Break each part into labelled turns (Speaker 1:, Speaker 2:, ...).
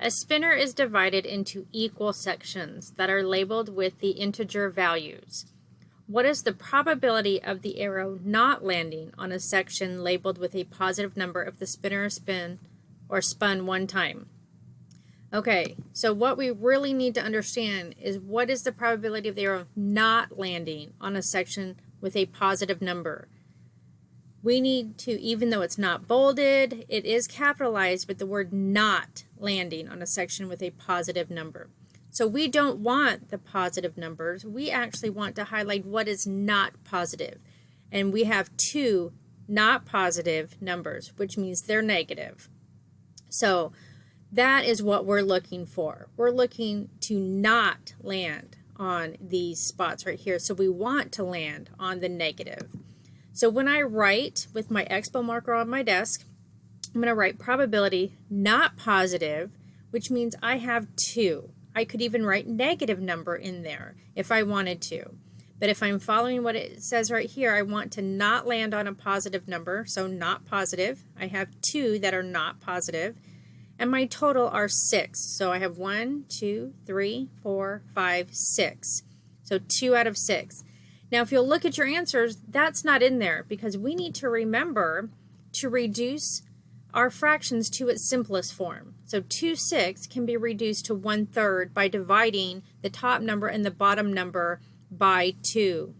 Speaker 1: A spinner is divided into equal sections that are labeled with the integer values. What is the probability of the arrow not landing on a section labeled with a positive number if the spinner is spun one time? Okay, so what we really need to understand is what is the probability of the arrow not landing on a section with a positive number. We need to, even though it's not bolded, it is capitalized with the word not landing on a section with a positive number. So we don't want the positive numbers. We actually want to highlight what is not positive. And we have two not positive numbers, which means they're negative. So that is what we're looking for. We're looking to not land on these spots right here. So we want to land on the negative. So when I write with my expo marker on my desk, I'm going to write probability not positive, which means I have 2. I could even write negative number in there if I wanted to. But if I'm following what it says right here, I want to not land on a positive number, so not positive. I have 2 that are not positive, and my total are 6. So I have 1, 2, 3, 4, 5, 6. So 2 out of 6. Now, if you'll look at your answers, that's not in there because we need to remember to reduce our fractions to its simplest form. So 2/6 can be reduced to 1/3 by dividing the top number and the bottom number by 2.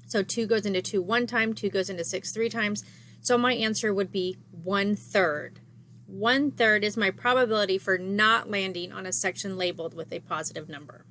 Speaker 1: So 2 goes into 2 one time, 2 goes into 6 3 times. So my answer would be 1/3. 1/3 is my probability for not landing on a section labeled with a positive number.